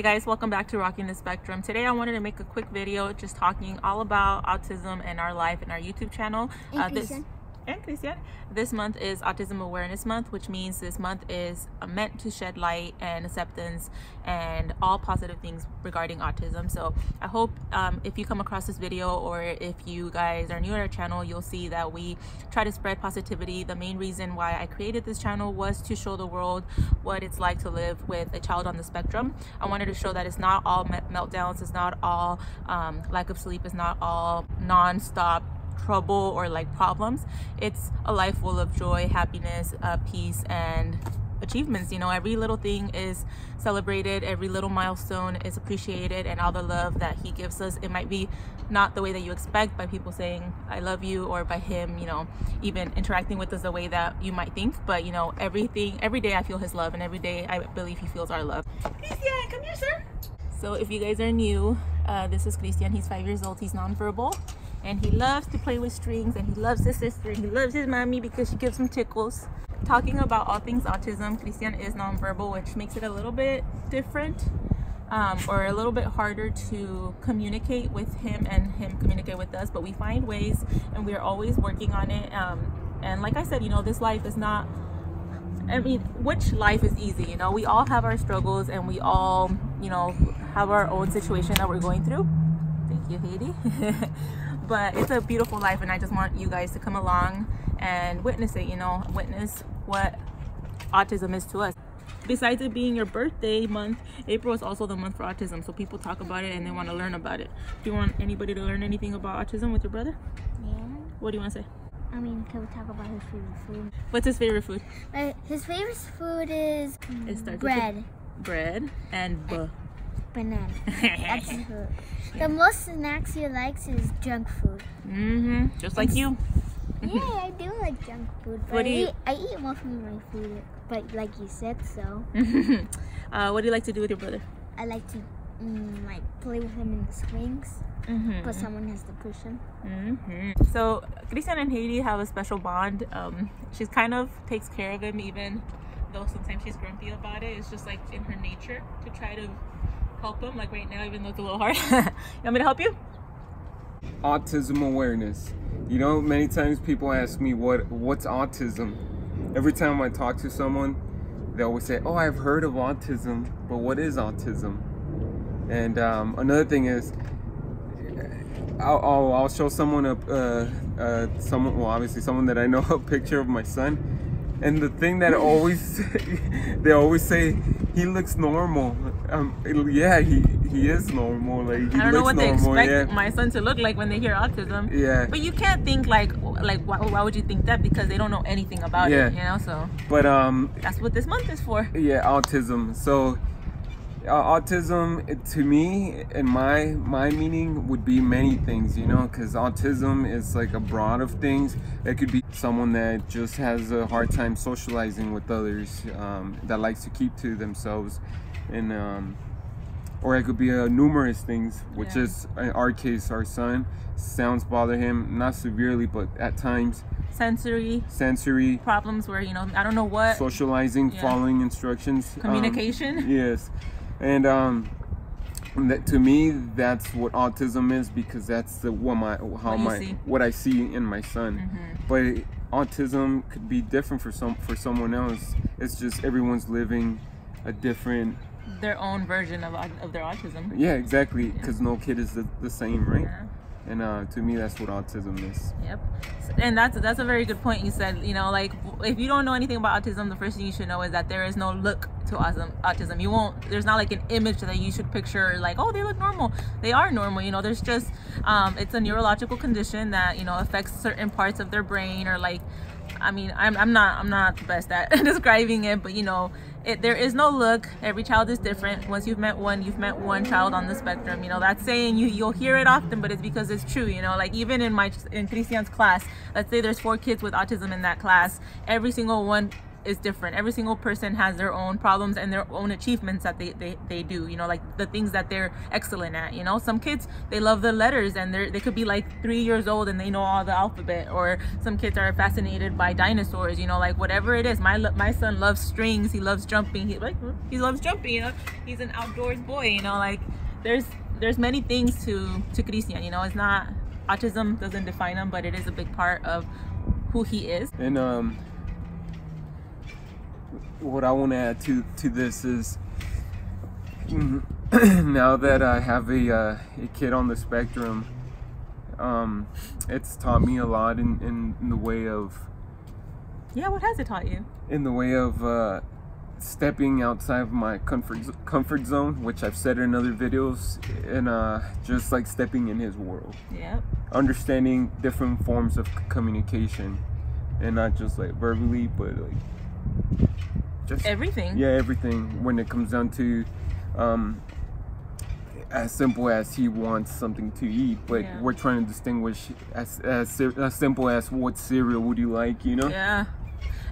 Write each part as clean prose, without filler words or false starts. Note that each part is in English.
guys, welcome back to Rocking the Spectrum. Today I wanted to make a quick video just talking all about autism and our life and our YouTube channel. Christian. This month is Autism Awareness Month, which means this month is meant to shed light and acceptance and all positive things regarding autism. So I hope if you come across this video, or if you guys are new to our channel, you'll see that we try to spread positivity. The main reason why I created this channel was to show the world what it's like to live with a child on the spectrum. I wanted to show that it's not all meltdowns, it's not all lack of sleep, it's not all non-stop trouble or like problems. It's a life full of joy, happiness, peace, and achievements. You know, every little thing is celebrated, every little milestone is appreciated, and all the love that he gives us. It might be not the way that you expect, by people saying I love you, or by him, you know, even interacting with us the way that you might think, but you know, every day I feel his love, and every day I believe he feels our love. Christian, come here, sir. So if you guys are new, this is Christian. He's 5 years old. He's nonverbal, and he loves to play with strings, and he loves his sister, and he loves his mommy because she gives him tickles. Talking about all things autism, Christian is nonverbal, which makes it a little bit different, or a little bit harder to communicate with him and him communicate with us, but we find ways, and we are always working on it. And like I said, you know, this life is not, I mean, which life is easy? You know, we all have our struggles, and we all, you know, have our own situation that we're going through. Thank you, Haiti. But it's a beautiful life, and I just want you guys to come along and witness it, you know, witness what autism is to us. Besides it being your birthday month, April is also the month for autism, so people talk about it and they want to learn about it. Do you want anybody to learn anything about autism with your brother? Yeah. What do you want to say? I mean, can we talk about his favorite food? What's his favorite food? His favorite food is bread. Bread and banana. That's his food. The most snacks he likes is junk food. Just like you. Yeah, I do like junk food, but I eat most of my food, but like you said, so. What do you like to do with your brother? I like to like play with him in the swings, but someone has to push him. So Christian and Haiti have a special bond. She's kind of takes care of him, even though sometimes she's grumpy about it. It's just like in her nature to try to help him, like right now, even though it's a little hard. You want me to help you? Autism awareness. You know, many times people ask me what's autism. Every time I talk to someone, they always say, oh, I've heard of autism, but what is autism? And another thing is, I'll show someone well, obviously someone that I know, a picture of my son, and the thing that they always say, he looks normal. Yeah, he is normal. Like, I don't know what they expect my son to look like when they hear autism. Yeah. But you can't think like why would you think that? Because they don't know anything about it, you know. So. But that's what this month is for. Yeah, autism. So, autism to me, in my meaning, would be many things, you know, because autism is like a broad of things. It could be someone that just has a hard time socializing with others, that likes to keep to themselves, and or it could be numerous things, which is in our case, our son, sounds bother him, not severely, but at times. Sensory problems where, you know, I don't know what. Socializing, following instructions. Communication. Yes. And to me, that's what autism is, because that's what I see in my son. But autism could be different for someone else. It's just everyone's living a different, their own version of their autism. Yeah, exactly, because no kid is the same, right? Yeah. And to me, that's what autism is. Yep. And that's a very good point. You said, you know, like, if you don't know anything about autism, the first thing you should know is that there is no look to autism. There's not like an image that you should picture like, oh, they look normal. They are normal, you know. There's just it's a neurological condition that, you know, affects certain parts of their brain, or like, I mean, I'm not the best at describing it, but you know, there is no look. Every child is different. Once you've met one child on the spectrum. You know, that saying, you'll hear it often, but it's because it's true. You know, like even in Christian's class, let's say there's 4 kids with autism in that class, every single one is different. Every single person has their own problems and their own achievements that they do, you know, like the things that they're excellent at. You know, some kids, they love the letters and they could be like 3 years old and they know all the alphabet, or some kids are fascinated by dinosaurs, you know, like whatever it is. My son loves strings, he loves jumping, he loves jumping, you know, he's an outdoors boy, you know, like there's many things to Christian, you know. It's not, autism doesn't define him, but it is a big part of who he is. And what I want to add to this is, now that I have a kid on the spectrum, it's taught me a lot in the way of, yeah, what has it taught you? In the way of stepping outside of my comfort zone, which I've said in other videos, and just like stepping in his world. Yep. Understanding different forms of communication, and not just like verbally, but like just everything. Yeah, everything. When it comes down to as simple as he wants something to eat, but yeah, we're trying to distinguish as simple as what cereal would you like, you know? Yeah.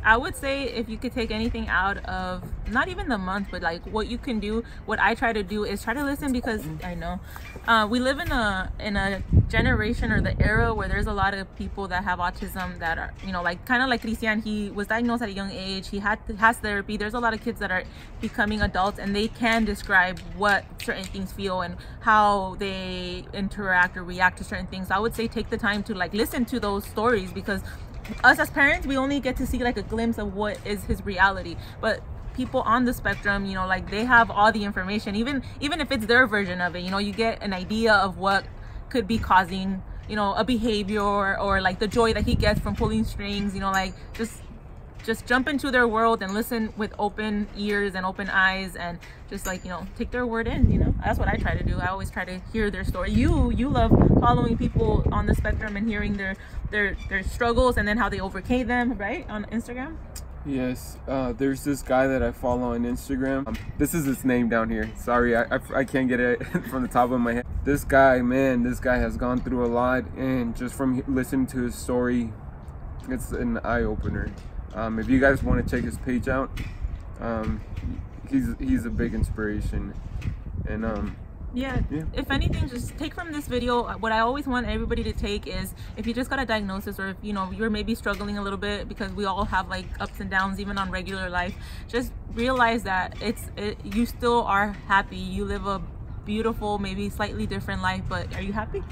I would say if you could take anything out of, not even the month, but like what you can do, what I try to do is try to listen, because I know we live in a generation, or the era, where there's a lot of people that have autism that are, you know, like kind of like Christian, he was diagnosed at a young age, he has therapy. There's a lot of kids that are becoming adults and they can describe what certain things feel and how they interact or react to certain things. So I would say take the time to like listen to those stories, because us as parents, we only get to see like a glimpse of what is his reality, but people on the spectrum, you know, like they have all the information, even if it's their version of it, you know. You get an idea of what could be causing, you know, a behavior, or like the joy that he gets from pulling strings, you know, like just jump into their world and listen with open ears and open eyes, and just like, you know, take their word in, you know. That's what I try to do. I always try to hear their story. You love following people on the spectrum and hearing their struggles and then how they overcame them, right, on Instagram? Yes. There's this guy that I follow on Instagram. This is his name down here. Sorry, I can't get it from the top of my head. This guy, man, this guy has gone through a lot, and just from listening to his story, it's an eye-opener. If you guys want to check his page out, he's a big inspiration. And yeah, if anything, just take from this video, what I always want everybody to take is, if you just got a diagnosis, or if, you know, you're maybe struggling a little bit, because we all have like ups and downs even on regular life, just realize that you still are happy. You live a beautiful, maybe slightly different life, but are you happy?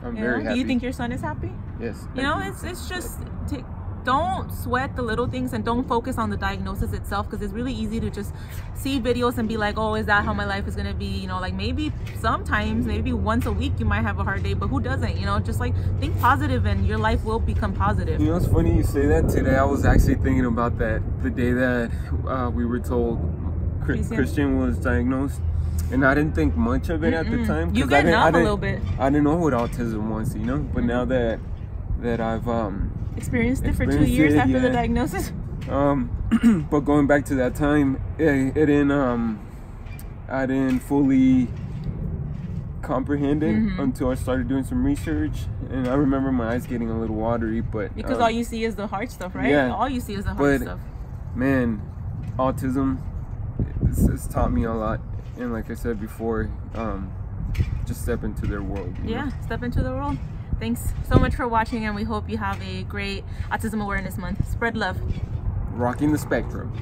I'm very happy. Do you think your son is happy? Yes. You know, it's just don't sweat the little things, and don't focus on the diagnosis itself, because it's really easy to just see videos and be like, oh, is that how my life is gonna be? You know, like maybe sometimes, maybe once a week you might have a hard day, but who doesn't? You know, just like think positive and your life will become positive. You know, it's funny you say that. Today I was actually thinking about that, the day that we were told Christian was diagnosed, and I didn't think much of it at the time. You get numb a little bit. I didn't know what autism was, you know, but now that I've experienced it for 2 years after the diagnosis. But going back to that time, I didn't fully comprehend it until I started doing some research, and I remember my eyes getting a little watery. But because all you see is the hard stuff, right? Yeah, all you see is the hard stuff. Man, autism, it's taught me a lot, and like I said before, just step into their world. You know? Step into the world. Thanks so much for watching, and we hope you have a great Autism Awareness Month. Spread love. Rocking the spectrum.